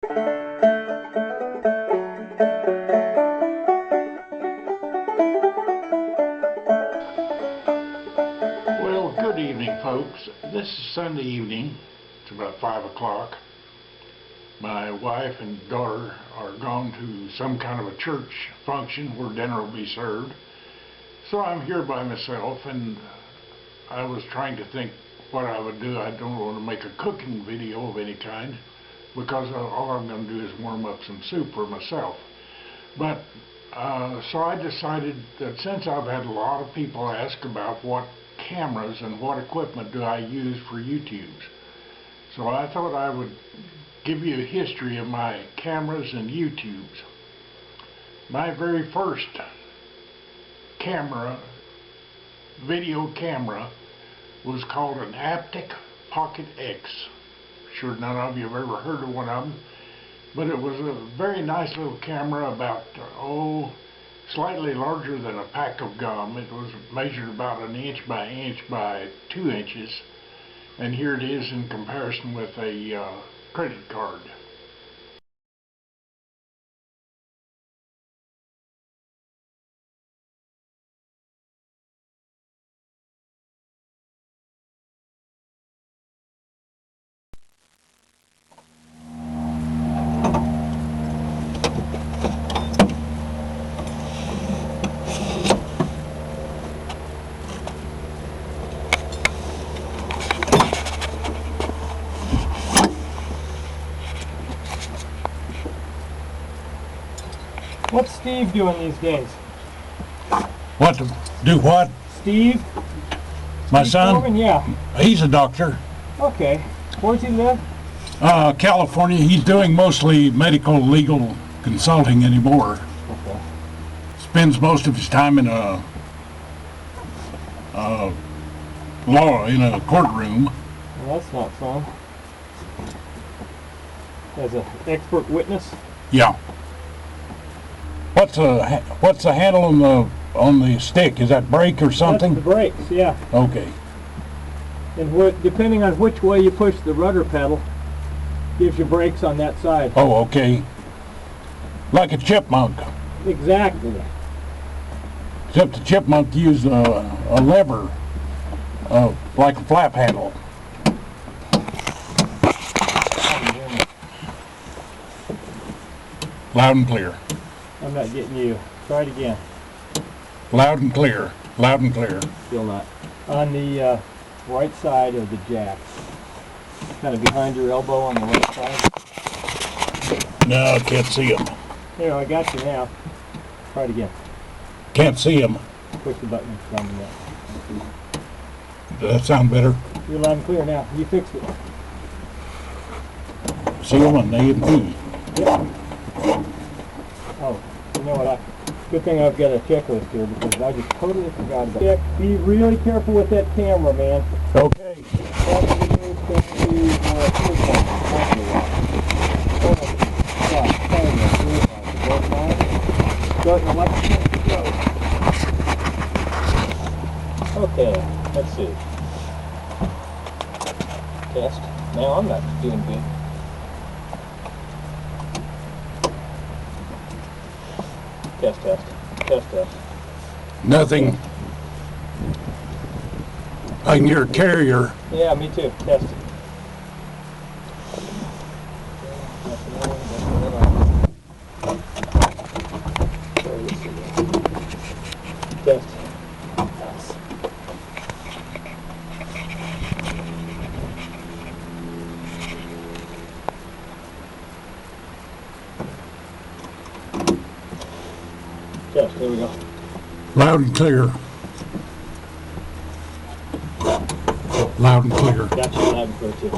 Well, good evening, folks. This is Sunday evening. It's about 5 o'clock. My wife and daughter are gone to some kind of a church function where dinner will be served. So I'm here by myself, and I was trying to think what I would do. I don't want to make a cooking video of any kind, because all I'm going to do is warm up some soup for myself. But so I decided that since I've had a lot of people ask about what cameras and what equipment do I use for YouTubes, so I thought I would give you a history of my cameras and YouTubes. My very first video camera was called an Aptic Pocket X. Sure none of you have ever heard of one of them, but it was a very nice little camera, about slightly larger than a pack of gum. It was measured about 1 inch by 2 inches, and here it is in comparison with a credit card. What's Steve doing these days? What to do what? Steve? My Steve son? Corbin? Yeah. He's a doctor. Okay. Where's he live? California. He's doing mostly medical legal consulting anymore. Okay. Spends most of his time in a courtroom. Well, that's not fun. As an expert witness? Yeah. What's the handle on the stick? Is that brake or something? That's the brakes, yeah. Okay. And depending on which way you push the rudder pedal, gives you brakes on that side. Oh, okay. Like a chipmunk. Exactly. Except the chipmunk used a lever, like a flap handle. Loud and clear. I'm not getting you. Try it again. Loud and clear. Loud and clear. Still not. On the right side of the jack. Kind of behind your elbow on the right side. No, I can't see him. There, I got you now. Try it again. Can't see him. Push the button and tell me that. Does that sound better? You're loud and clear now. You fixed it. See him on A and B. Yep. Oh, you know what? Good thing I've got a checklist here, because I just totally forgot about it. Be really careful with that camera, man. Okay. Okay, let's see. Test. Now I'm not doing good. Test, test. Test, test. Nothing. I can hear a carrier. Yeah, me too. Test. Test. Test, there we go. Loud and clear. Loud and clear. Got you loud and clear too.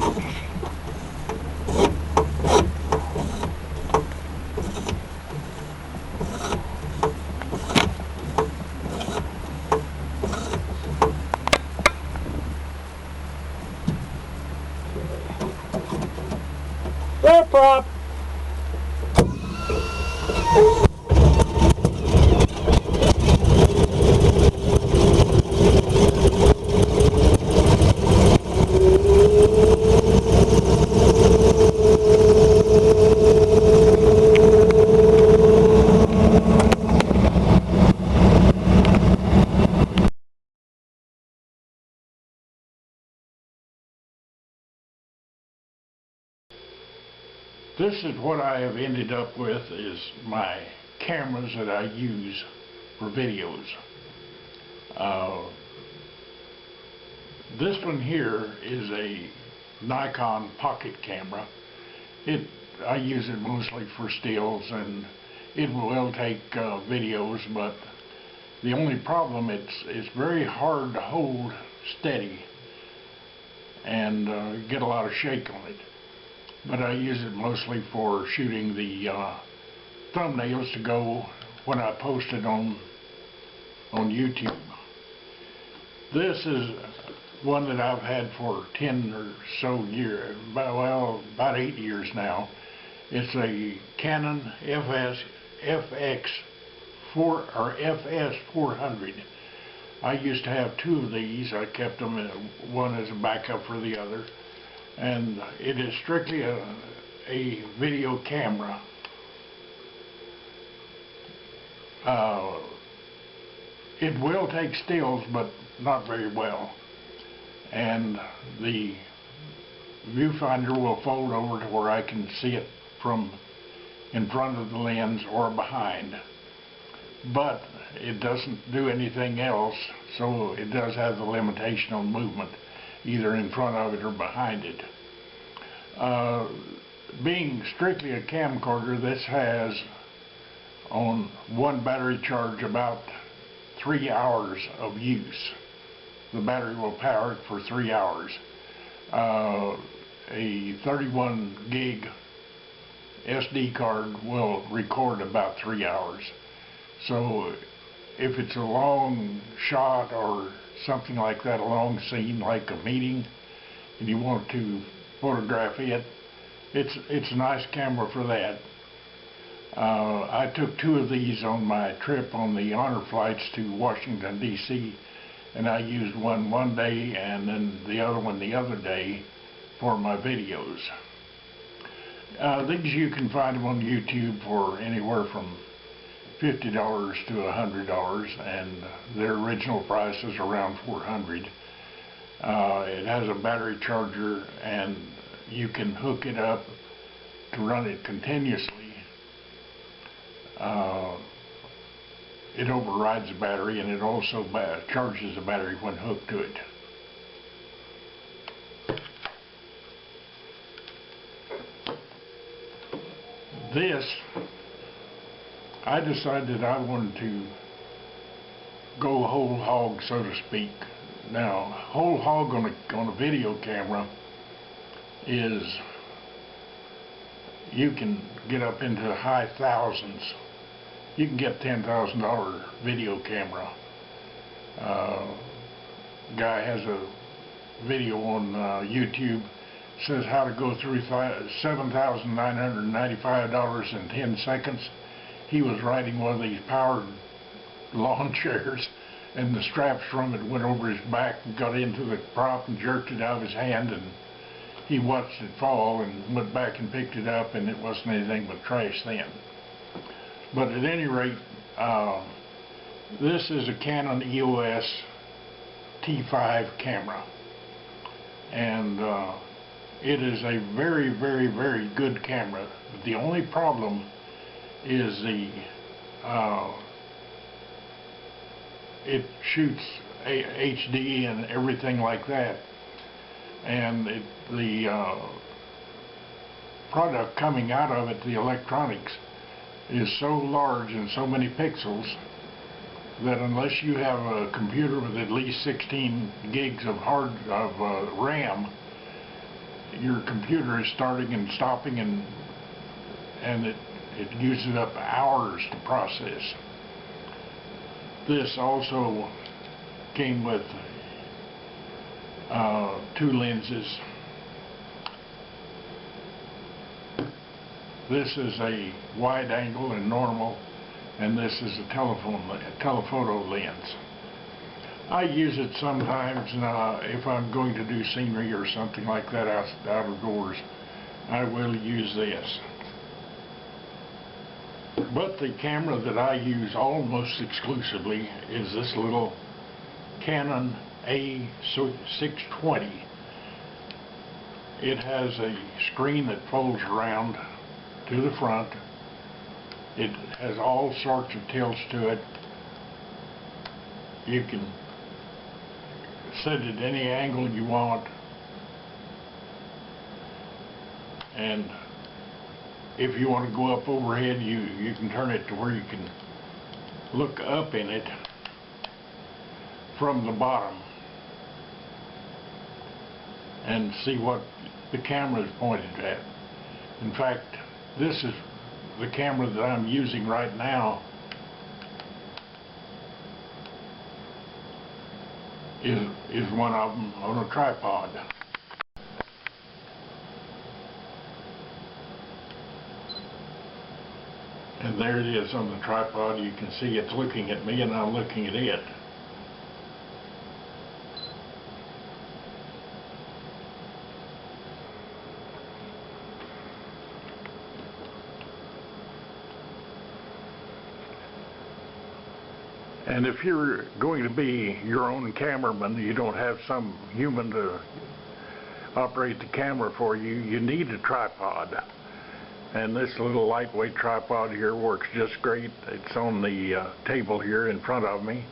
Flare prop! This is what I have ended up with, is my cameras that I use for videos. This one here is a Nikon pocket camera. I use it mostly for stills, and it will take videos, but the only problem, it's very hard to hold steady and get a lot of shake on it. But I use it mostly for shooting the thumbnails to go when I post it on YouTube. This is one that I've had for 10 or so years, about 8 years now. It's a Canon FS400. I used to have two of these. I kept them, one as a backup for the other. And it is strictly a video camera. It will take stills, but not very well. And the viewfinder will fold over to where I can see it from in front of the lens or behind. But it doesn't do anything else, so it does have the limitation on movement, either in front of it or behind it. Being strictly a camcorder, this has on one battery charge about 3 hours of use. The battery will power it for 3 hours. A 31 gig SD card will record about 3 hours. So if it's a long shot or something like that, a long scene like a meeting, and you want to photograph it, it's a nice camera for that. I took two of these on my trip on the honor flights to Washington, D.C., and I used one day and then the other one the other day for my videos. These you can find them on YouTube for anywhere from $50 to $100, and their original price is around $400. It has a battery charger, and you can hook it up to run it continuously. It overrides the battery, and it also charges the battery when hooked to it. This, I decided I wanted to go whole hog, so to speak. Now, whole hog on a video camera is, you can get up into the high thousands. You can get $10,000 video camera. Guy has a video on YouTube, says how to go through $7,995 in 10 seconds. He was riding one of these powered lawn chairs, and the straps from it went over his back and got into the prop and jerked it out of his hand, and he watched it fall and went back and picked it up, and it wasn't anything but trash then. But at any rate, this is a Canon EOS T5 camera, and it is a very, very, very good camera. But the only problem is it shoots HD and everything like that, and the product coming out of it, the electronics, is so large and so many pixels that unless you have a computer with at least 16 gigs of RAM, your computer is starting and stopping, and it uses up hours to process. This also came with two lenses. This is a wide angle and normal, and this is a telephoto lens. I use it sometimes if I'm going to do scenery or something like that out of doors. I will use this. But the camera that I use almost exclusively is this little Canon A620. It has a screen that folds around to the front. It has all sorts of tilts to it. You can set it any angle you want, and if you want to go up overhead, you can turn it to where you can look up in it from the bottom and see what the camera is pointed at. In fact, this is the camera that I'm using right now is one of them on a tripod. And there it is on the tripod. You can see it's looking at me and I'm looking at it. And if you're going to be your own cameraman, you don't have some human to operate the camera for you, you need a tripod. And this little lightweight tripod here works just great. It's on the table here in front of me,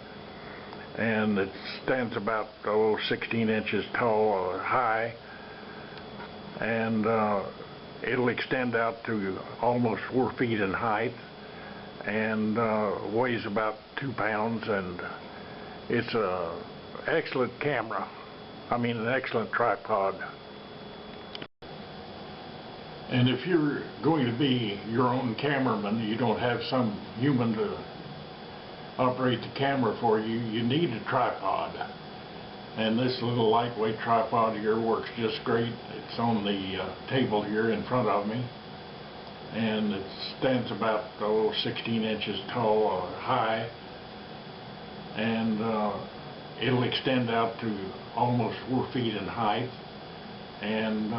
and it stands about 16 inches tall or high, and it'll extend out to almost 4 feet in height, and weighs about 2 pounds, and it's a excellent camera. I mean, an excellent tripod. And if you're going to be your own cameraman, you don't have some human to operate the camera for you, you need a tripod. And this little lightweight tripod here works just great. It's on the table here in front of me, and it stands about 16 inches tall or high, and it'll extend out to almost 4 feet in height, and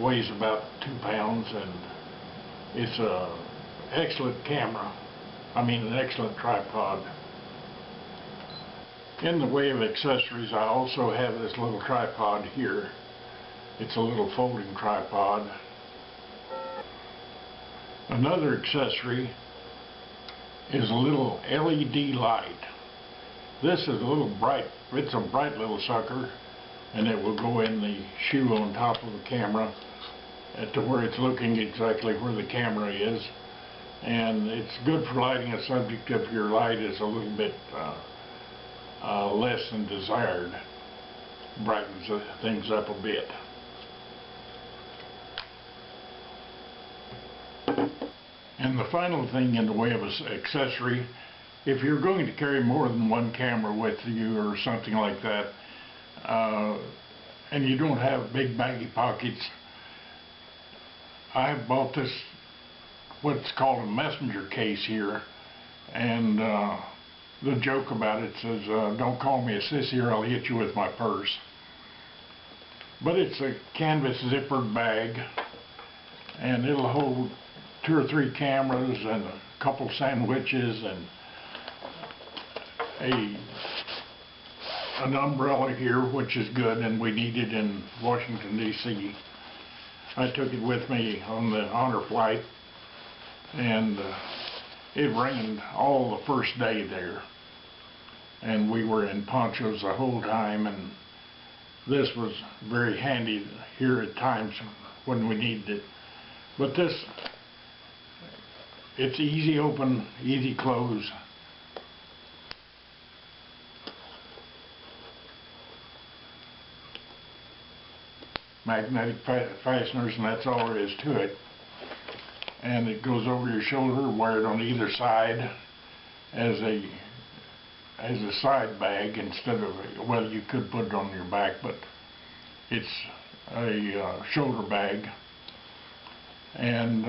weighs about 2 pounds, and it's a excellent camera. I mean, an excellent tripod. In the way of accessories, I also have this little tripod here. It's a little folding tripod. Another accessory is a little LED light. This is a little bright, it's a bright little sucker, and it will go in the shoe on top of the camera to where it's looking exactly where the camera is. And it's good for lighting a subject if your light is a little bit less than desired. Brightens things up a bit. And the final thing in the way of an accessory, if you're going to carry more than one camera with you or something like that, and you don't have big baggy pockets, I bought this, what's called a messenger case here, and the joke about it says, don't call me a sissy or I'll hit you with my purse. But it's a canvas zippered bag, and it'll hold 2 or 3 cameras and a couple sandwiches and an umbrella here, which is good, and we need it in Washington, D.C. I took it with me on the honor flight, and it rained all the first day there, and we were in ponchos the whole time, and this was very handy here at times when we needed it. But this, it's easy open, easy close. Magnetic fasteners, and that's all there is to it. And it goes over your shoulder, wired on either side as a side bag instead of, well, you could put it on your back, but it's a shoulder bag. And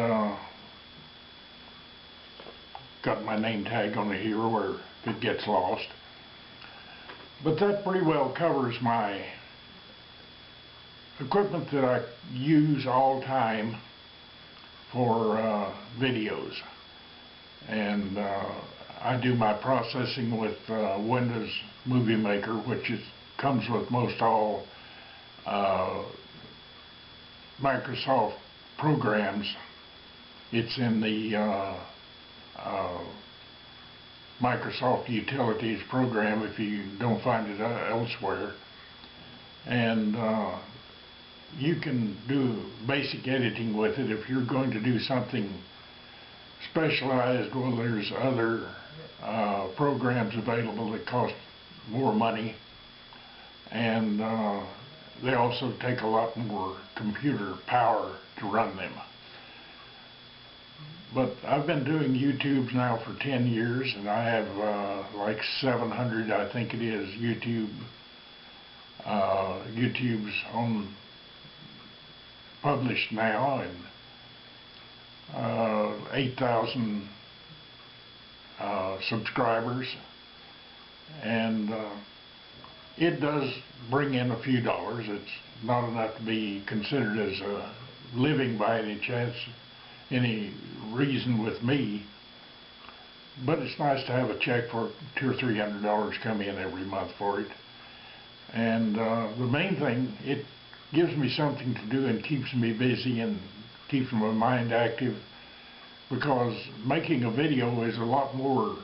got my name tag on it here where it gets lost. But that pretty well covers my equipment that I use all the time for videos. And I do my processing with Windows Movie Maker, which comes with most all Microsoft programs. It's in the Microsoft Utilities program if you don't find it elsewhere. And you can do basic editing with it. If you're going to do something specialized, well, there's other programs available that cost more money, and they also take a lot more computer power to run them. But I've been doing YouTubes now for 10 years, and I have like 700, I think it is, YouTubes on published now, and 8,000 subscribers, and it does bring in a few dollars. It's not enough to be considered as a living by any reason with me, but it's nice to have a check for $200 or $300 come in every month for it. And the main thing, it gives me something to do and keeps me busy and keeps my mind active, because making a video is a lot more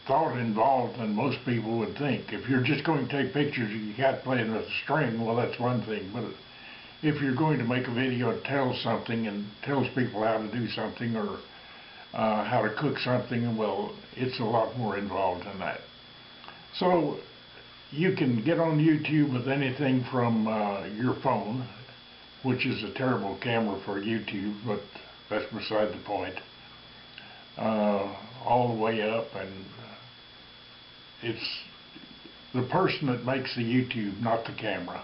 thought involved than most people would think. If you're just going to take pictures and you got playing with a string, well, that's one thing. But if you're going to make a video that tells something and tells people how to do something, or how to cook something, well, it's a lot more involved than that. So you can get on YouTube with anything from your phone, which is a terrible camera for YouTube, but that's beside the point, all the way up, and it's the person that makes the YouTube, not the camera.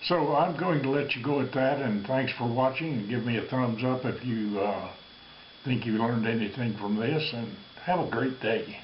So I'm going to let you go at that, and thanks for watching, and give me a thumbs up if you think you learned anything from this, and have a great day.